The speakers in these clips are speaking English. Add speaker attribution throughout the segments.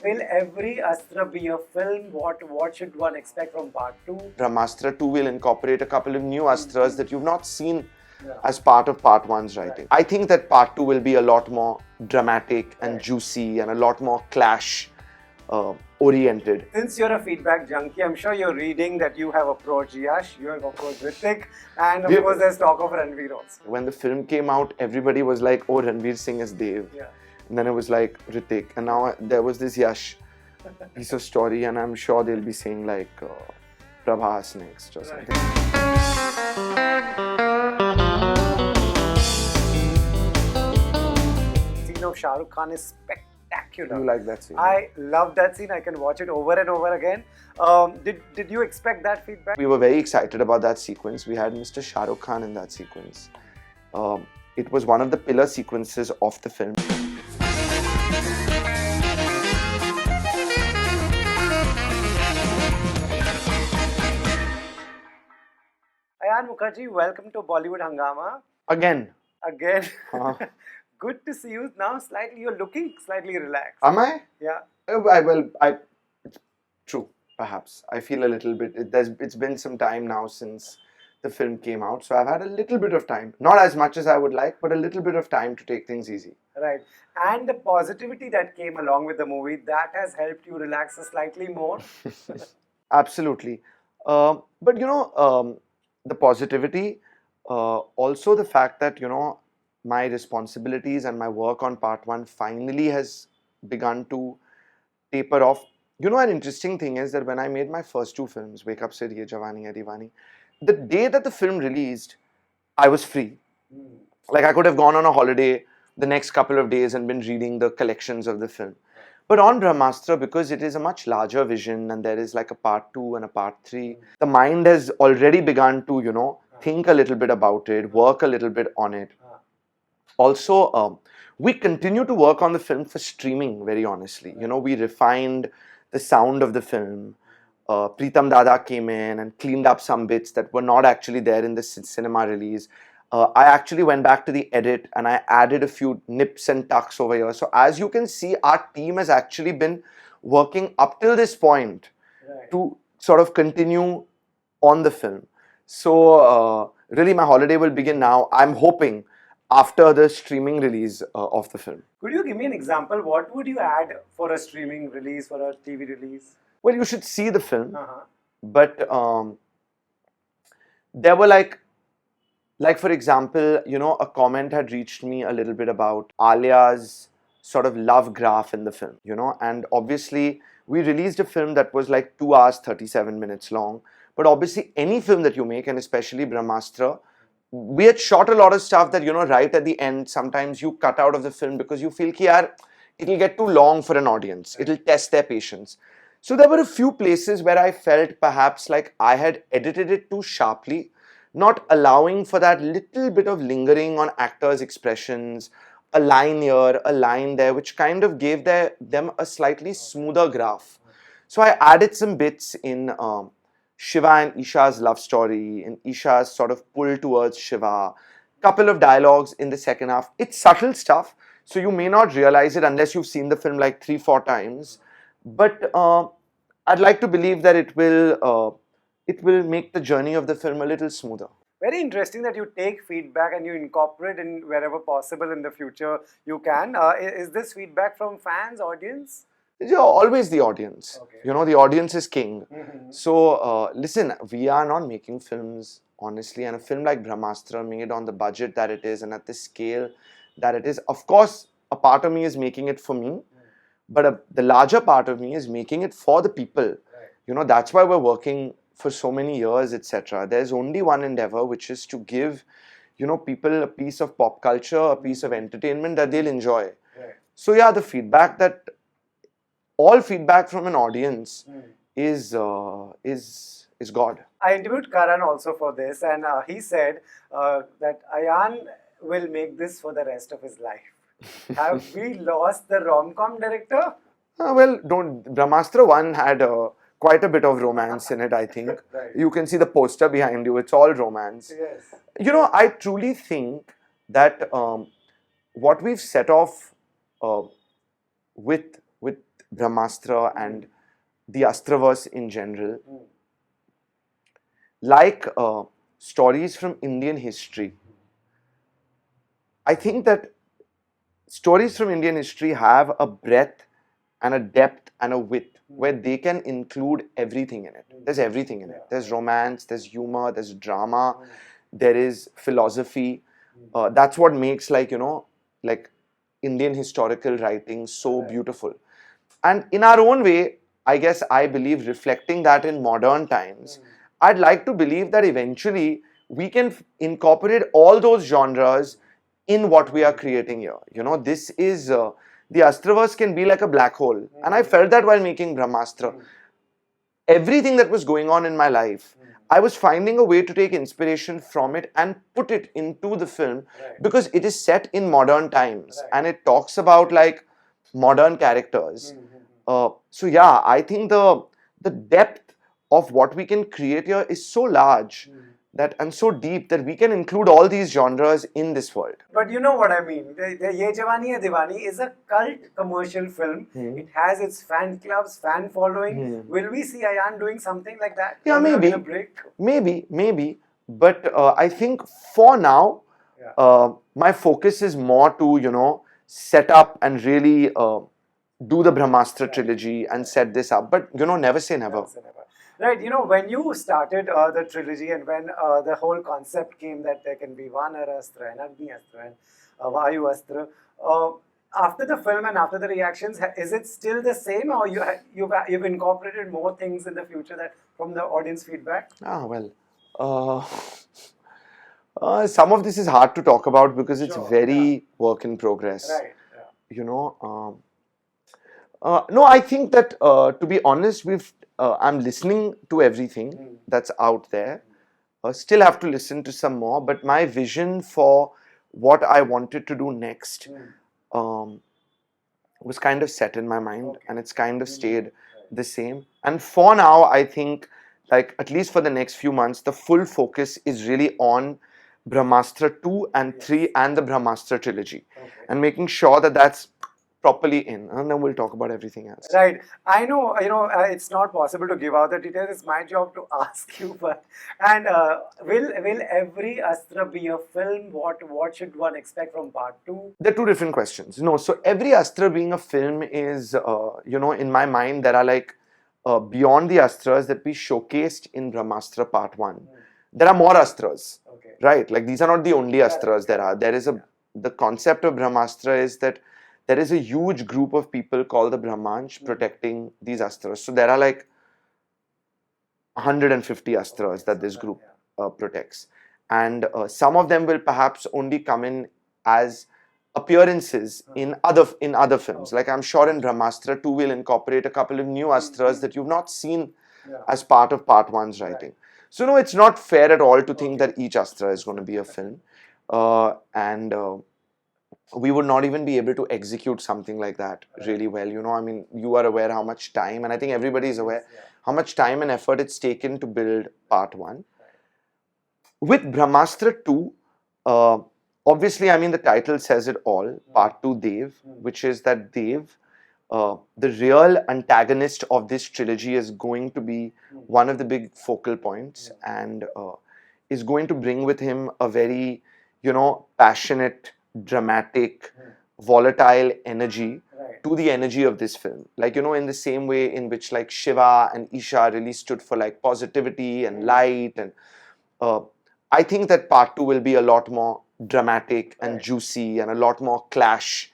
Speaker 1: Will every Astra be a film? What should one expect from part 2?
Speaker 2: Brahmastra 2 will incorporate a couple of new astras that you've not seen
Speaker 1: Yeah.
Speaker 2: as part of part 1's writing. I think that part 2 will be a lot more dramatic and
Speaker 1: Right.
Speaker 2: juicy and a lot more clash oriented.
Speaker 1: Since you're a feedback junkie, I'm sure you're reading that you have approached Yash, you have approached Ritik, and of
Speaker 2: Yeah.
Speaker 1: course there's talk of Ranveer also.
Speaker 2: When the film came out, everybody was like, oh, Ranveer Singh is Dev.
Speaker 1: Yeah.
Speaker 2: And then it was like Ritik. And now there was this Yash piece of story, and I'm sure they'll be saying like Prabhas next or something.
Speaker 1: Scene of Shah Rukh Khan is spectacular.
Speaker 2: You like that scene?
Speaker 1: I love that scene. I can watch it over and over again. Did you expect that feedback?
Speaker 2: We were very excited about that sequence. We had Mr. Shah Rukh Khan in that sequence. It was one of the pillar sequences of the film.
Speaker 1: Ayan Mukerji, welcome to Bollywood Hungama.
Speaker 2: Again.
Speaker 1: Again.
Speaker 2: Uh,
Speaker 1: Good to see you now. You're looking slightly relaxed.
Speaker 2: am I?
Speaker 1: Yeah.
Speaker 2: It's true, perhaps. I feel a little bit, it's been some time now since the film came out. So I've had a little bit of time. Not as much as I would like, but a little bit of time to take things easy.
Speaker 1: Right. And the positivity that came along with the movie, that has helped you relax slightly more.
Speaker 2: Absolutely. But the positivity, also the fact that, my responsibilities and my work on part 1 finally has begun to taper off. An interesting thing is that when I made my first 2 films, Wake Up Sid, Ye Jawani Hai Diwani, the day that the film released, I was free. Like I could have gone on a holiday the next couple of days and been reading the collections of the film. But on Brahmastra, because it is a much larger vision and there is like a part 2 and a part 3, the mind has already begun to, think a little bit about it, work a little bit on it. Also, we continue to work on the film for streaming, very honestly. We refined the sound of the film. Pritam Dada came in and cleaned up some bits that were not actually there in the cinema release. I actually went back to the edit and I added a few nips and tucks over here. So as you can see, our team has actually been working up till this point to sort of continue on the film. So really my holiday will begin now. I'm hoping after the streaming release of the film.
Speaker 1: Could you give me an example? What would you add for a streaming release, for a TV release?
Speaker 2: Well, you should see the film.
Speaker 1: Uh-huh.
Speaker 2: But there were like for example, a comment had reached me a little bit about Alia's sort of love graph in the film, and obviously we released a film that was like 2 hours, 37 minutes long. But obviously any film that you make, and especially Brahmastra, we had shot a lot of stuff that, right at the end, sometimes you cut out of the film because you feel that it'll get too long for an audience. It'll test their patience. So there were a few places where I felt perhaps like I had edited it too sharply, not allowing for that little bit of lingering on actors' expressions, a line here, a line there, which kind of gave them a slightly smoother graph. So I added some bits in Shiva and Isha's love story, in Isha's sort of pull towards Shiva, couple of dialogues in the second half. It's subtle stuff, so you may not realize it unless you've seen the film like 3-4 times. But I'd like to believe that it will make the journey of the film a little smoother.
Speaker 1: Very interesting that you take feedback and you incorporate in wherever possible in the future you can. Is this feedback from fans, audience?
Speaker 2: Always the audience.
Speaker 1: Okay.
Speaker 2: The audience is king.
Speaker 1: Mm-hmm.
Speaker 2: So, listen, we are not making films, honestly, and a film like Brahmastra made on the budget that it is and at the scale that it is. Of course, a part of me is making it for me, but the larger part of me is making it for the people. Right. That's why we're working for so many years, etc. There's only one endeavor, which is to give, people a piece of pop culture, a piece of entertainment that they'll enjoy. Right. So, yeah, all feedback from an audience is God.
Speaker 1: I interviewed Karan also for this, and he said that Ayan will make this for the rest of his life. Have we lost the rom-com director?
Speaker 2: Brahmastra 1 had quite a bit of romance in it, I think. Right. You can see the poster behind you, it's all romance.
Speaker 1: Yes.
Speaker 2: I truly think that what we've set off with Brahmastra and the Astraverse in general,
Speaker 1: Mm.
Speaker 2: like stories from Indian history. I think that stories from Indian history have a breadth and a depth and a width where they can include everything in it. There's everything in it. There's romance, there's humor, there's drama, there is philosophy. That's what makes, like, like Indian historical writing so beautiful. And in our own way, I guess I believe reflecting that in modern times, I'd like to believe that eventually we can incorporate all those genres in what we are creating here. This is the Astraverse can be like a black hole, and I felt that while making Brahmastra. Everything that was going on in my life, I was finding a way to take inspiration from it and put it into the film, because it is set in modern times and it talks about like modern characters. So yeah, I think the depth of what we can create here is so large that and so deep that we can include all these genres in this world.
Speaker 1: But you know what I mean. The Ye Jawani Hai Diwani is a cult commercial film. It has its fan clubs, fan following. Will we see Ayan doing something like that?
Speaker 2: Yeah,
Speaker 1: in
Speaker 2: maybe.
Speaker 1: a break?
Speaker 2: Maybe. But I think for now, my focus is more to, set up and really do the Brahmastra trilogy and set this up. But, never say never.
Speaker 1: Right, when you started the trilogy and when the whole concept came that there can be Vanar Astra and Agni Astra and Vayu Astra, after the film and after the reactions, is it still the same, or you've incorporated more things in the future that from the audience feedback?
Speaker 2: Well, some of this is hard to talk about because it's very work in progress.
Speaker 1: Right.
Speaker 2: No, I think that to be honest, I'm listening to everything that's out there. Still have to listen to some more, but my vision for what I wanted to do next was kind of set in my mind, and it's kind of stayed the same. And for now, I think, like, at least for the next few months, the full focus is really on Brahmastra 2 and 3 and the Brahmastra trilogy, and making sure that that's properly in, and then we'll talk about everything else.
Speaker 1: Right. I know, it's not possible to give out the details. It's my job to ask you, but will every Astra be a film? What should one expect from part 2?
Speaker 2: They're two different questions. No, so every Astra being a film is, in my mind, there are like beyond the Astras that we showcased in Brahmastra Part 1. There are more Astras, right? Like, these are not the only Astras there are. There is the concept of Brahmastra is that there is a huge group of people called the Brahmansh protecting these Astras. So there are like 150 Astras that this group protects. And some of them will perhaps only come in as appearances in other films. Like, I'm sure in Brahmastra 2 will incorporate a couple of new Astras that you've not seen as part of Part 1's writing. So no, it's not fair at all to think that each Astra is going to be a film. We would not even be able to execute something like that really well. I mean, you are aware how much time, and I think everybody is aware how much time and effort it's taken to build Part 1. With Brahmastra 2, obviously, I mean, the title says it all, Part 2 Dev, which is that Dev, the real antagonist of this trilogy, is going to be one of the big focal points, and is going to bring with him a very, passionate, dramatic, volatile energy to the energy of this film. Like, in the same way in which like Shiva and Isha really stood for like positivity and light, and I think that Part 2 will be a lot more dramatic and juicy and a lot more clash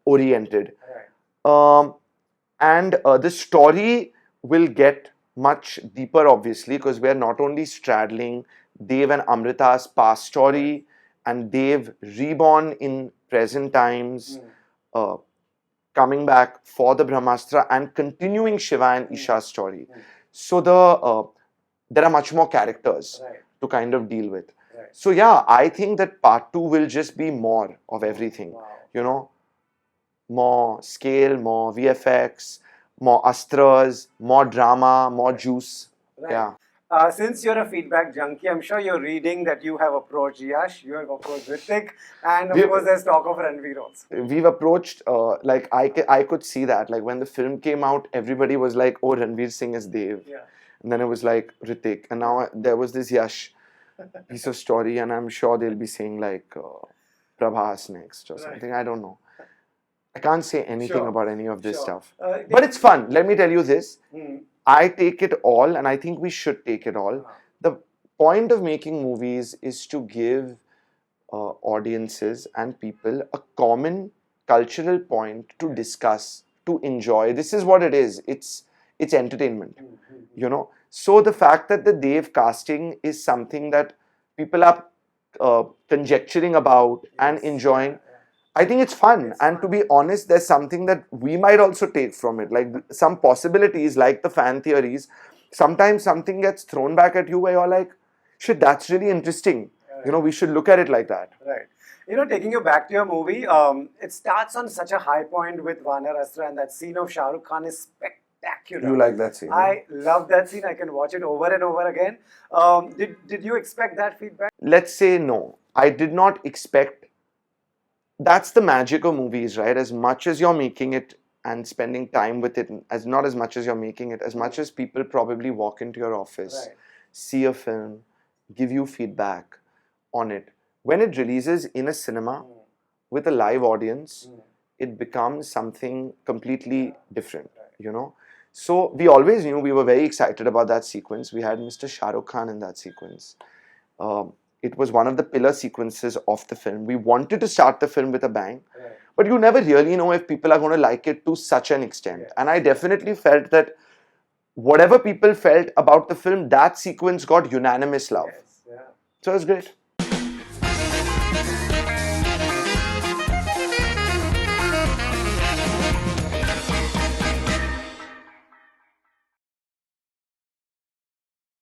Speaker 2: oriented. And the story will get much deeper, obviously, because we're not only straddling Dev and Amrita's past story and Dev reborn in present times, coming back for the Brahmastra and continuing Shiva and Isha's story. So there are much more characters to kind of deal with. So yeah, I think that Part 2 will just be more of everything. More scale, more VFX, more Astras, more drama, more juice. Yeah.
Speaker 1: Since you're a feedback junkie, I'm sure you're reading that you have approached Yash, you have approached Ritik, and of
Speaker 2: We-
Speaker 1: course there's talk of Ranveer also.
Speaker 2: We've approached, like, I could see that. Like, when the film came out, everybody was like, oh, Ranveer Singh is Dev.
Speaker 1: Yeah.
Speaker 2: And then it was like Ritik. And now there was this Yash piece of story, and I'm sure they'll be saying, like, Prabhas next or
Speaker 1: Right.
Speaker 2: something. I don't know. I can't say anything
Speaker 1: Sure.
Speaker 2: about any of this
Speaker 1: Sure.
Speaker 2: stuff.
Speaker 1: Uh,
Speaker 2: But it's fun. Let me tell you this.
Speaker 1: Hmm.
Speaker 2: I take it all, and I think we should take it all.
Speaker 1: Ah.
Speaker 2: The point of making movies is to give audiences and people a common cultural point to discuss, to enjoy. This is what it is. It's entertainment, you know. So the fact that the Dev casting is something that people are conjecturing about and
Speaker 1: Yes.
Speaker 2: enjoying,
Speaker 1: Yeah.
Speaker 2: I think it's fun.
Speaker 1: It's
Speaker 2: And
Speaker 1: fun.
Speaker 2: to be honest, there's something that we might also take from it. Like some possibilities, like the fan theories. Sometimes something gets thrown back at you where you're like, shit, that's really interesting. You know, we should look at it like that.
Speaker 1: Right. You know, taking you back to your movie, it starts on such a high point with Vanar Astra, and that scene of Shah Rukh Khan is spectacular.
Speaker 2: You like that scene?
Speaker 1: I love that scene. I can watch it over and over again. Did you expect that feedback?
Speaker 2: Let's say no. I did not expect. That's the magic of movies, right? As much as you're making it and spending time with it, as not as much as you're making it, as much as people probably walk into your office,
Speaker 1: Right.
Speaker 2: see a film, give you feedback on it. When it releases in a cinema
Speaker 1: Mm.
Speaker 2: with a live audience,
Speaker 1: Mm.
Speaker 2: it becomes something completely different,
Speaker 1: Right.
Speaker 2: you know. So we always knew, we were very excited about that sequence. We had Mr. Shah Rukh Khan in that sequence. It was one of the pillar sequences of the film. We wanted to start the film with a bang,
Speaker 1: Right.
Speaker 2: but you never really know if people are going to like it to such an extent.
Speaker 1: Yes.
Speaker 2: And I definitely felt that whatever people felt about the film, that sequence got unanimous love.
Speaker 1: Yes. Yeah.
Speaker 2: So it was great.